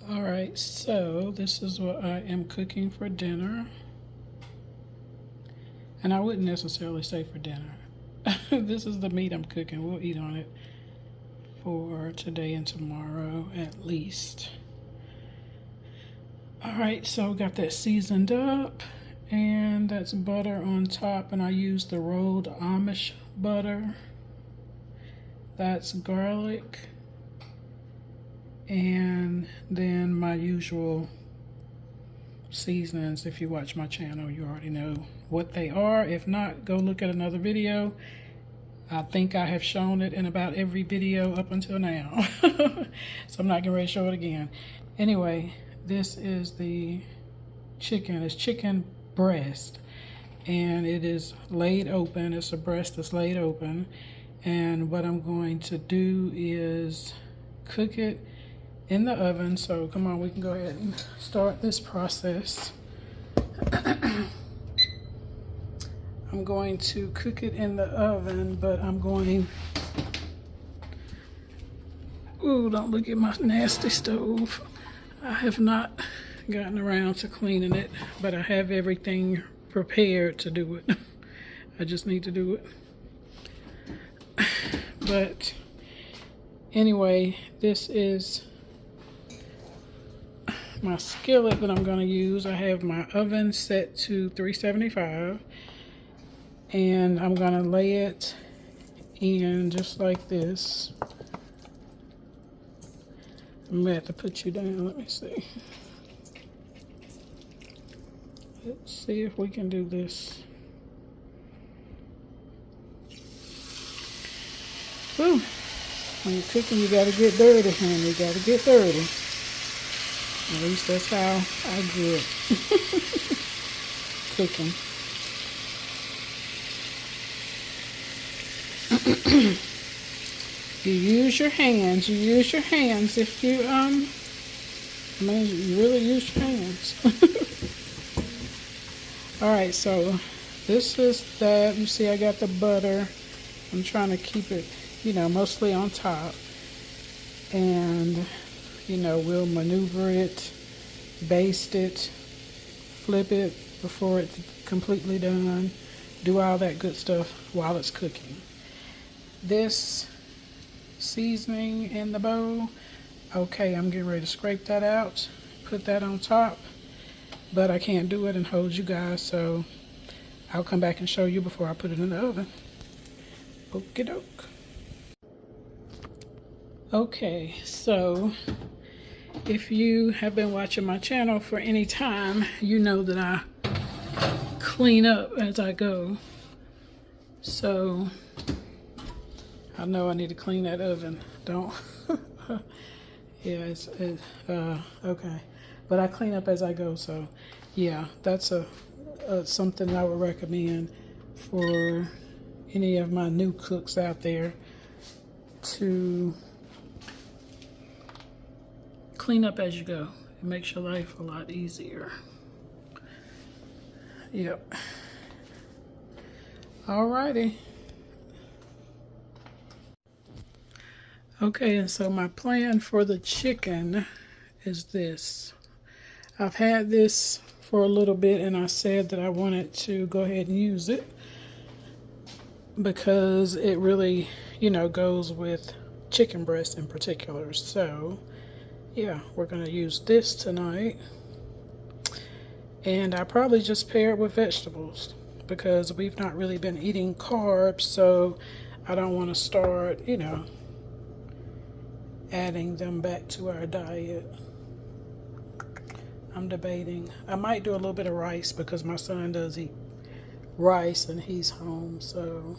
All right, so this is what I am cooking for dinner. And I wouldn't necessarily say for dinner. This is the meat I'm cooking. We'll eat on it for today and tomorrow at least. All right, so got that seasoned up, and that's butter on top, and I use the rolled Amish butter. That's garlic, and then my usual seasonings. If you watch my channel, you already know what they are. If not, go look at another video. I think I have shown it in about every video up until now. So I'm not getting ready to show it again. Anyway, this is the chicken. It's chicken breast, and it is laid open. It's a breast that's laid open. And what I'm going to do is cook it in the oven. So come on, we can go ahead and start this process. I'm going to cook it in the oven, but I'm going, ooh, don't look at my nasty stove. I have not gotten around to cleaning it, but I have everything prepared to do it. I just need to do it. But anyway, this is my skillet that I'm going to use. I have my oven set to 375, and I'm going to lay it in just like this. I'm going to have to put you down. Let me see. Let's see if we can do this. Whew. When you're cooking, you got to get dirty, honey. You got to get dirty. At least that's how I grew up cooking. You use your hands. You use your hands if you I mean, you really use your hands. All right, so this is that. You see, I got the butter. I'm trying to keep it, you know, mostly on top, and you know, we'll maneuver it, baste it, flip it before it's completely done, do all that good stuff while it's cooking. This seasoning in the bowl, okay, I'm getting ready to scrape that out, put that on top, but I can't do it and hold you guys, so I'll come back and show you before I put it in the oven. Okie doke. Okay, so if you have been watching my channel for any time, you know that I clean up as I go. So I know I need to clean that oven. Don't. Yeah, it's okay. But I clean up as I go. So yeah, that's something I would recommend for any of my new cooks out there, to clean up as you go. It makes your life a lot easier. Yep. Alrighty. Okay, and so my plan for the chicken is this. I've had this for a little bit, and I said that I wanted to go ahead and use it because it really, you know, goes with chicken breast in particular. So yeah, we're going to use this tonight. And I probably just pair it with vegetables because we've not really been eating carbs, so I don't want to start, you know, adding them back to our diet. I'm debating. I might do a little bit of rice because my son does eat rice and he's home, so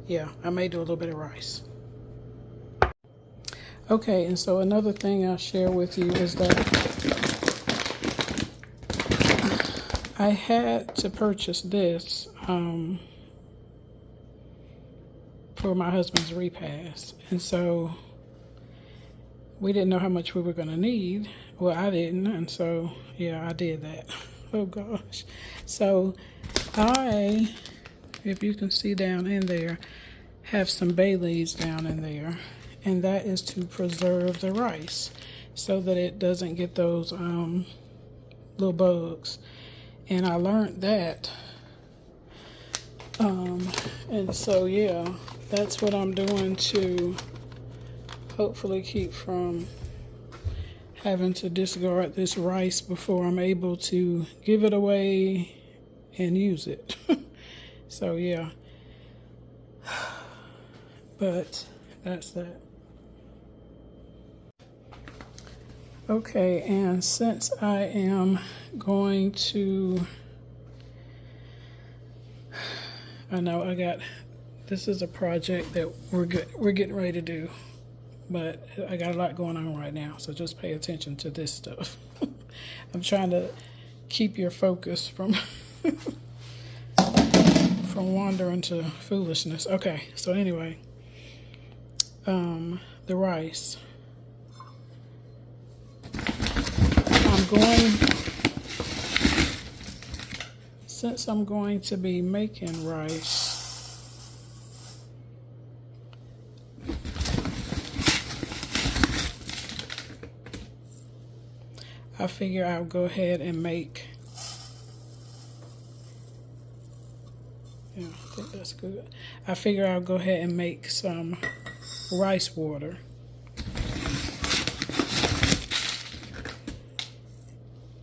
yeah, I may do a little bit of rice. Okay, and so another thing I'll share with you is that I had to purchase this for my husband's repast. And so we didn't know how much we were going to need. Well, I didn't. And so, yeah, I did that. Oh, gosh. So I, if you can see down in there, have some bay leaves down in there. And that is to preserve the rice. so that it doesn't get those little bugs. And I learned that. And so yeah, that's what I'm doing to hopefully keep from having to discard this rice before I'm able to give it away and use it. So yeah, but that's that. Okay, and since I am going to, I know this is a project that we're getting ready to do, but I got a lot going on right now, so just pay attention to this stuff. I'm trying to keep your focus from from wandering to foolishness. Okay, so anyway, the rice. Since I'm going to be making rice, I figure I'll go ahead and make, yeah, I think that's good. I figure I'll go ahead and make some rice water.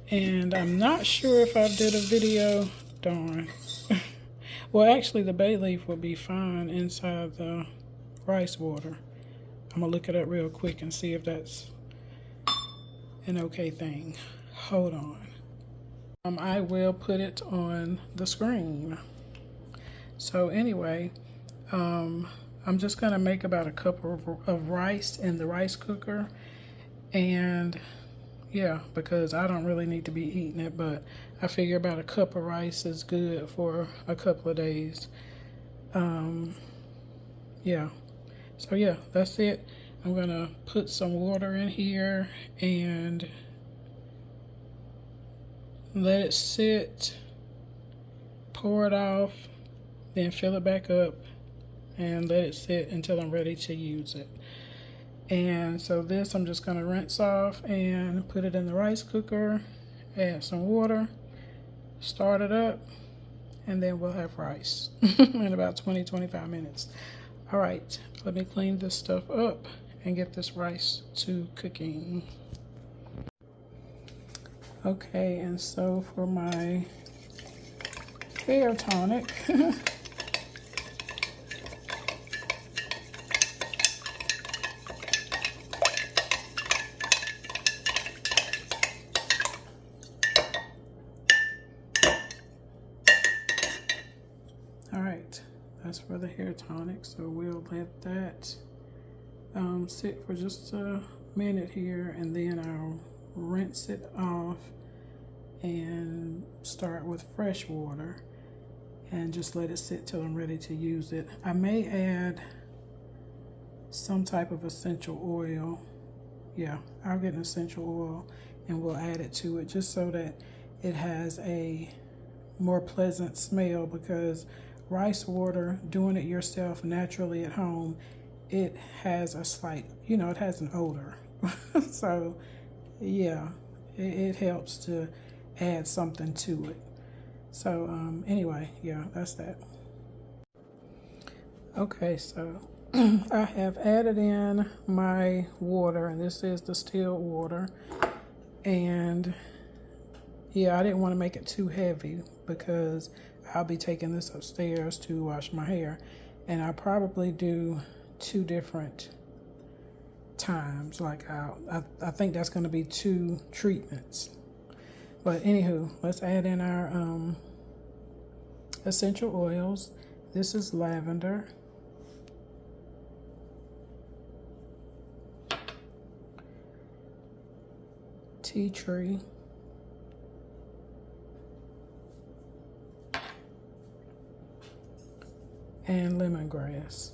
And I'm not sure if I did a video, darn. Well, actually the bay leaf will be fine inside the rice water. I'm gonna look it up real quick and see if that's an okay thing. Hold on. I will put it on the screen. So anyway, I'm just gonna make about a cup of rice in the rice cooker, and yeah, because I don't really need to be eating it, but I figure about a cup of rice is good for a couple of days. Yeah, so yeah, that's it. I'm gonna put some water in here and let it sit, pour it off, then fill it back up and let it sit until I'm ready to use it. And so this I'm just going to rinse off and put it in the rice cooker, add some water, start it up, and then we'll have rice in about 20-25 minutes. All right, let me clean this stuff up and get this rice to cooking. Okay, and so for my hair tonic, all right, that's for the hair tonic, so we'll let that sit for just a minute here, and then I'll rinse it off and start with fresh water and just let it sit till I'm ready to use it. I may add some type of essential oil. Yeah, I'll get an essential oil and we'll add it to it just so that it has a more pleasant smell, because rice water, doing it yourself naturally at home, it has a slight, it has an odor. So yeah, it helps to add something to it. So anyway, yeah, that's that. Okay, so I have added in my water, and this is the still water. And yeah, I didn't want to make it too heavy because I'll be taking this upstairs to wash my hair, and I'll probably do 2 different times. Like I think that's going to be 2 treatments. But anywho, let's add in our essential oils. This is lavender, tea tree, and lemongrass.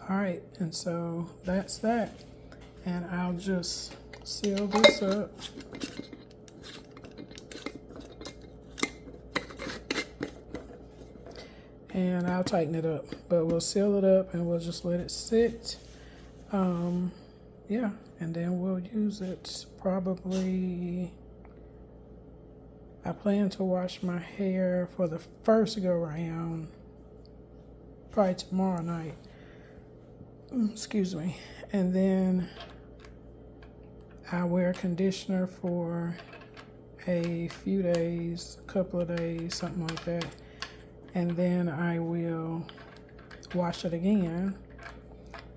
All right, and so that's that. And I'll just seal this up. and I'll tighten it up, but we'll seal it up and we'll just let it sit. Yeah, and then we'll use it probably. I plan to wash my hair for the first go round probably tomorrow night. Excuse me. And then I wear conditioner for a few days, a couple of days, something like that. And then I will wash it again.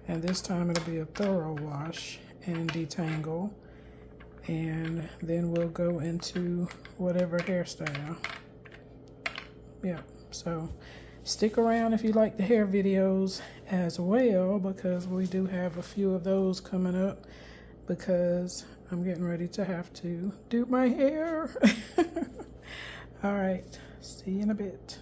And this time it'll be a thorough wash and detangle. And then we'll go into whatever hairstyle. Yeah, so stick around if you like the hair videos as well, because we do have a few of those coming up, because I'm getting ready to have to do my hair. All right, see you in a bit.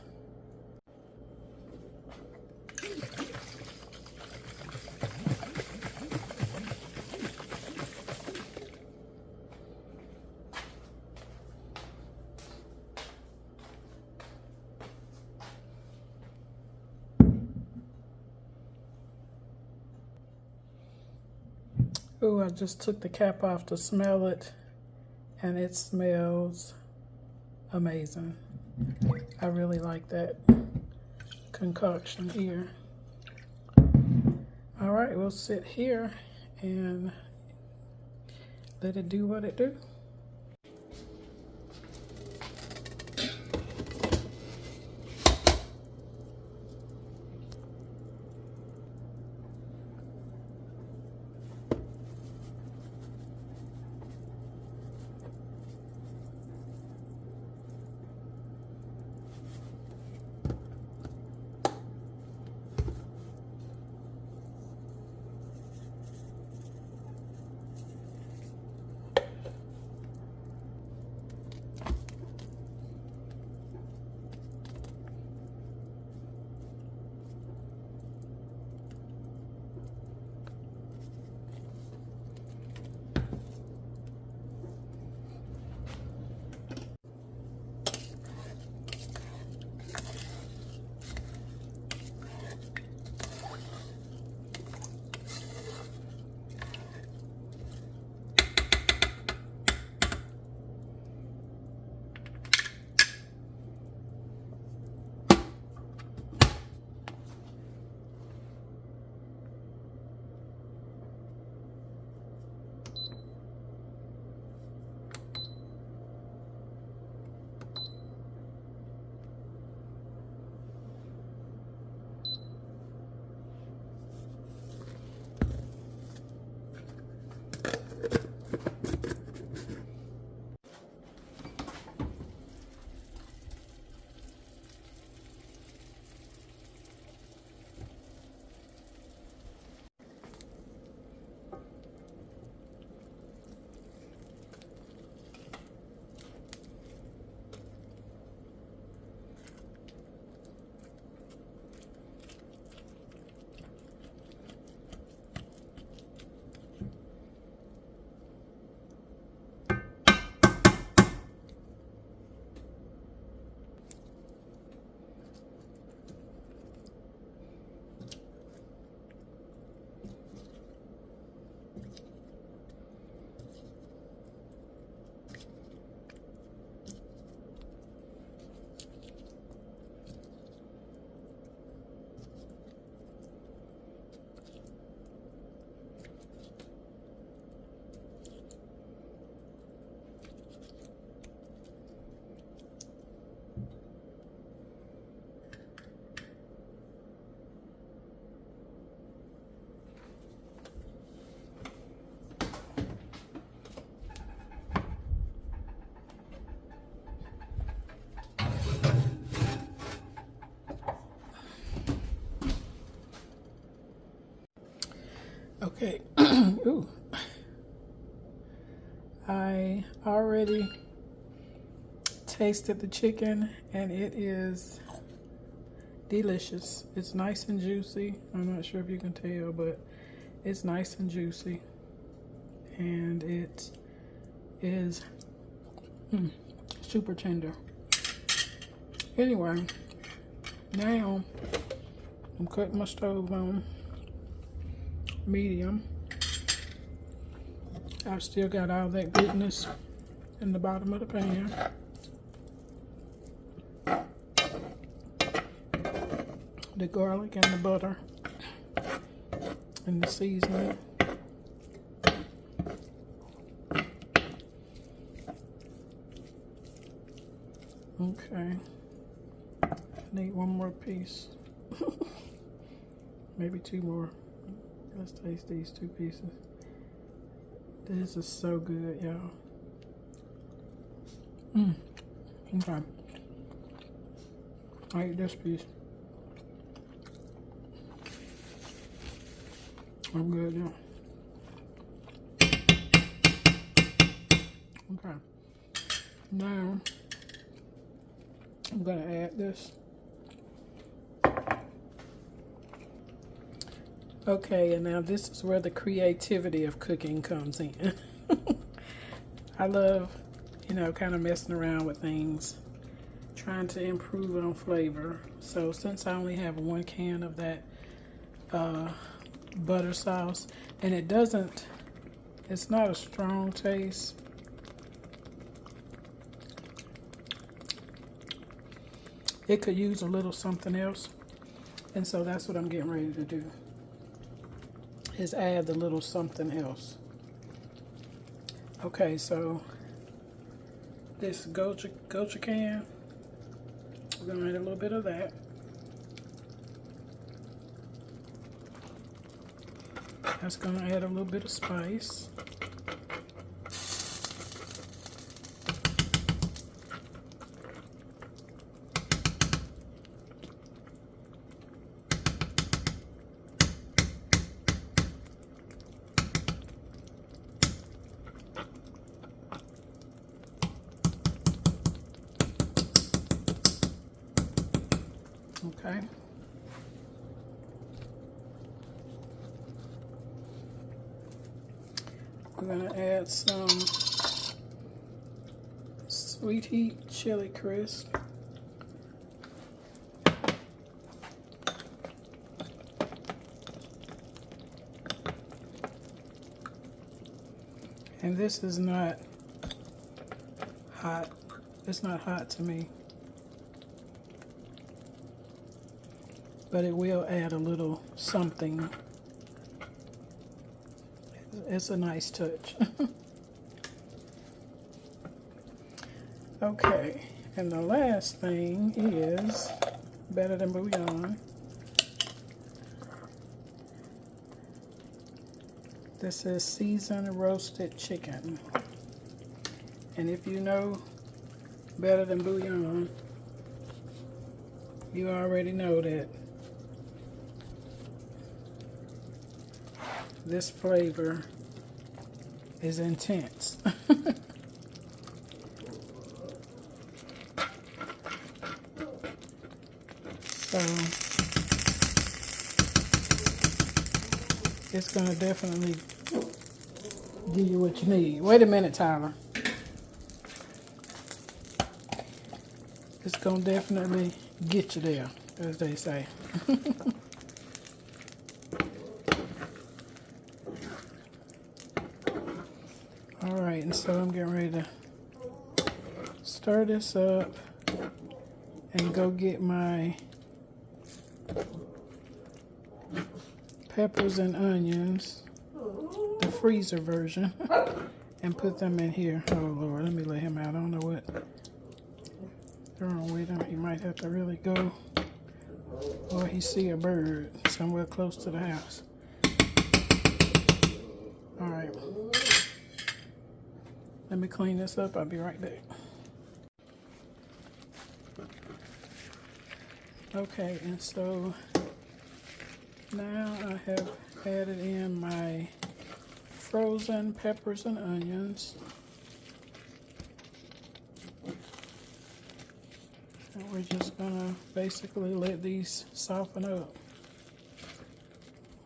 Oh, I just took the cap off to smell it, and it smells amazing. I really like that concoction here. All right, we'll sit here and let it do what it do. Okay. Ooh. I already tasted the chicken and it is delicious. It's nice and juicy. I'm not sure if you can tell, but it's nice and juicy. And it is super tender. Anyway, Now, I'm cutting my stove on medium. I've still got all that goodness in the bottom of the pan. The garlic and the butter and the seasoning. Okay, I need one more piece. Maybe two more. Let's taste these 2 pieces. This is so good, y'all. Okay. I ate this piece. I'm good now. Okay. Now, I'm gonna add this. Okay, and now this is where the creativity of cooking comes in. I love, you know, kind of messing around with things, trying to improve on flavor. So since I only have 1 can of that butter sauce, and it's not a strong taste. It could use a little something else. And so that's what I'm getting ready to do, is add the little something else. Okay, so this gocha can, we're gonna add a little bit of that. That's gonna add a little bit of spice. Okay. We're gonna add some sweet heat chili crisp. And this is not hot. It's not hot to me. But it will add a little something. It's a nice touch. Okay, and the last thing is better than bouillon. This is seasoned roasted chicken. And if you know better than bouillon, you already know that this flavor is intense. So it's gonna definitely give you what you need. Wait a minute, Tyler. It's gonna definitely get you there, as they say. All right, and so I'm getting ready to stir this up and go get my peppers and onions, the freezer version, and put them in here. Oh Lord, let me let him out. I don't know what wrong with him. He might have to really go, or he see a bird somewhere close to the house. All right, let me clean this up. I'll be right back. Okay, and so now I have added in my frozen peppers and onions. And we're just gonna basically let these soften up.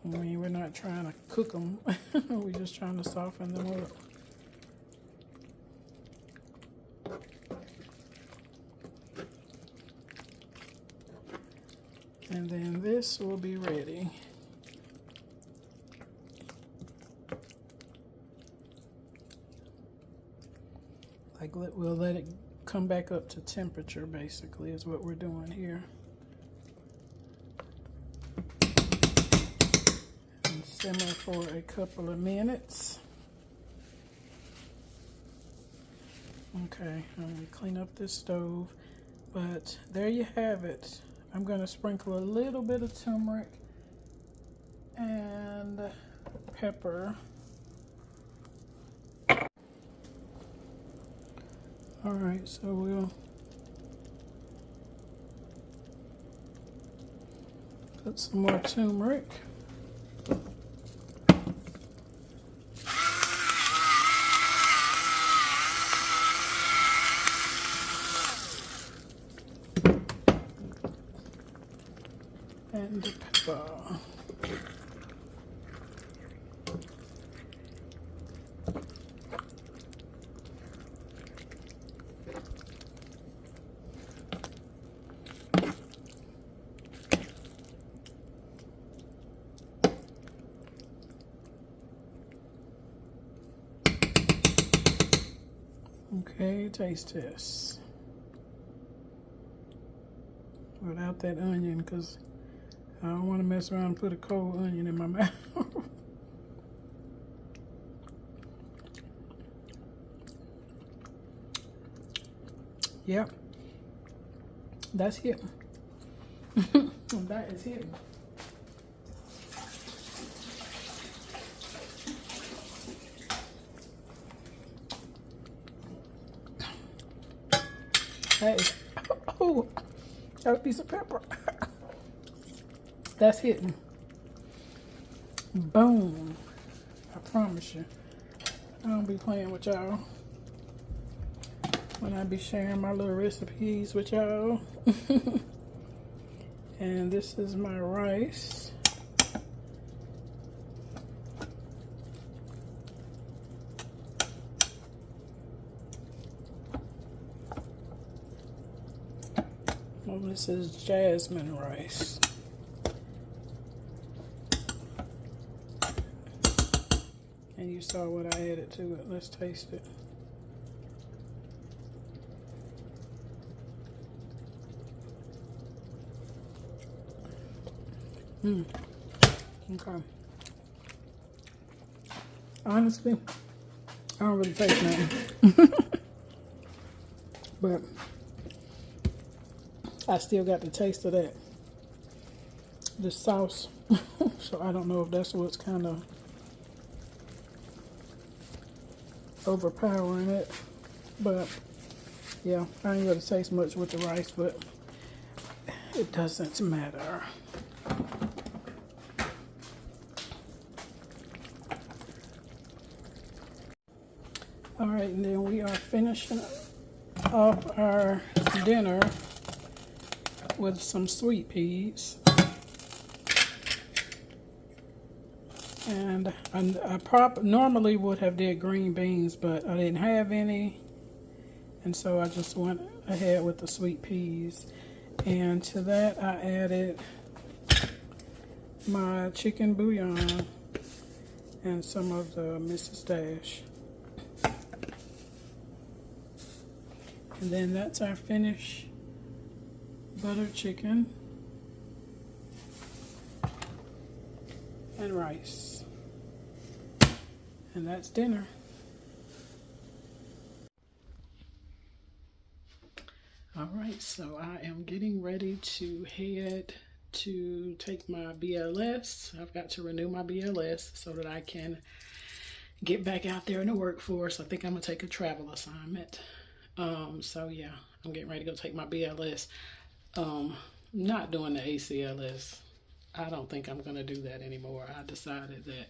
I mean, we're not trying to cook them. We're just trying to soften them up. And then this will be ready. Like we'll let it come back up to temperature, basically, is what we're doing here. And simmer for a couple of minutes. Okay, I'm gonna clean up this stove. But there you have it. I'm gonna sprinkle a little bit of turmeric and pepper. All right, so we'll put some more turmeric. And pepper. Okay, taste test. Without that onion, because I don't want to mess around and put a cold onion in my mouth. Yep, that's hitting. That is hitting. That is, oh, got a piece of pepper. That's hitting. Boom. I promise you. I don't be playing with y'all when I be sharing my little recipes with y'all. And this is my rice. Well, this is jasmine rice. And you saw what I added to it. Let's taste it. Okay. Honestly, I don't really taste nothing. But I still got the taste of that. The sauce. So I don't know if that's what's kind of overpowering it. But yeah, I ain't gonna taste much with the rice, but it doesn't matter. All right, and then we are finishing off our dinner with some sweet peas. And I normally would have did green beans, but I didn't have any. And so I just went ahead with the sweet peas. And to that I added my chicken bouillon and some of the Mrs. Dash. And then that's our finished buttered chicken and rice. And that's dinner. All right, so I am getting ready to head to take my BLS. I've got to renew my BLS so that I can get back out there in the workforce. I think I'm gonna take a travel assignment. So yeah, I'm getting ready to go take my BLS. Not doing the ACLS. I don't think I'm gonna do that anymore. I decided that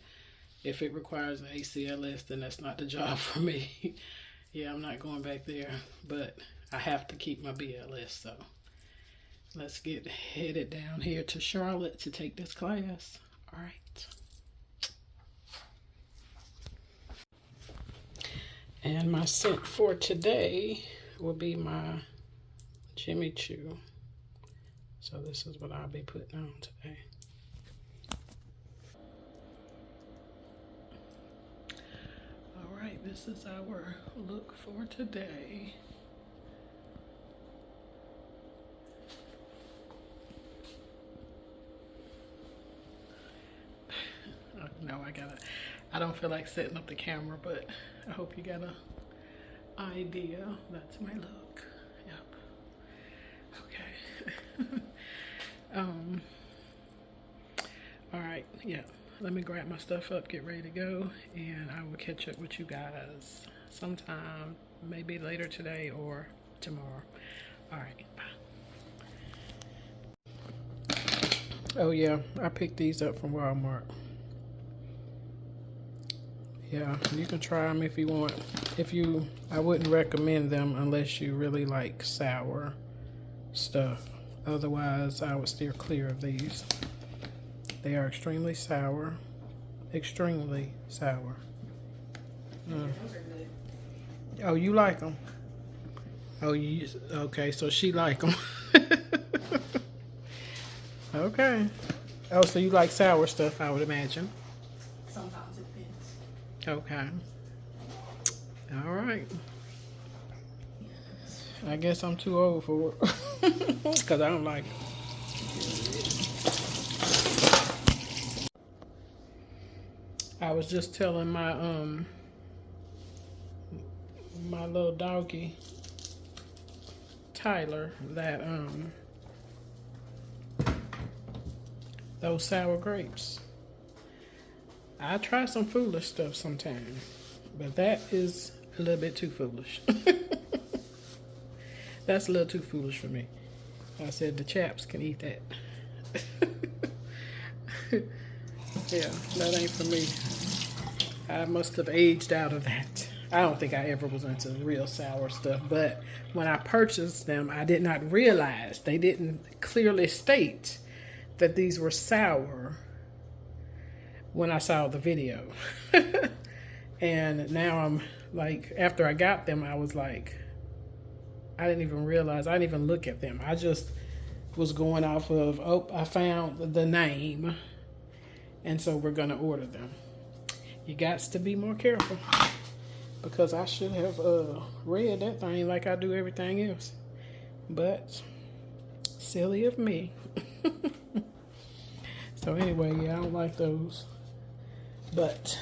if it requires an ACLS, then that's not the job for me. Yeah, I'm not going back there, but I have to keep my BLS, so let's get headed down here to Charlotte to take this class. All right. And my scent for today will be my Jimmy Choo So this is what I'll be putting on today. All right, this is our look for today. No, I don't feel like setting up the camera, but I hope you got an idea. That's my look. Yep. Okay. All right, yeah. Let me grab my stuff up, get ready to go, and I will catch up with you guys sometime, maybe later today or tomorrow. All right, bye. Oh yeah, I picked these up from Walmart. Yeah, you can try them if you want. I wouldn't recommend them unless you really like sour stuff. Otherwise, I would steer clear of these. They are extremely sour. Extremely sour. Those are good. Oh, you like them? Oh, okay, so she like them. Okay. Oh, so you like sour stuff, I would imagine. Sometimes it depends. Okay. All right. I guess I'm too old for it. Because I don't like it. I was just telling my my little doggy Tyler that those sour grapes. I try some foolish stuff sometimes, but that is a little bit too foolish. That's a little too foolish for me. I said the chaps can eat that. Yeah, that ain't for me. I must have aged out of that. I don't think I ever was into real sour stuff, but when I purchased them, I did not realize they didn't clearly state that these were sour when I saw the video. And now I'm like, after I got them, I was like, I didn't even realize, I didn't even look at them. I just was going off of, oh, I found the name, and so we're gonna order them. You got to be more careful, because I should have read that thing like I do everything else. But silly of me. So anyway, yeah, I don't like those. But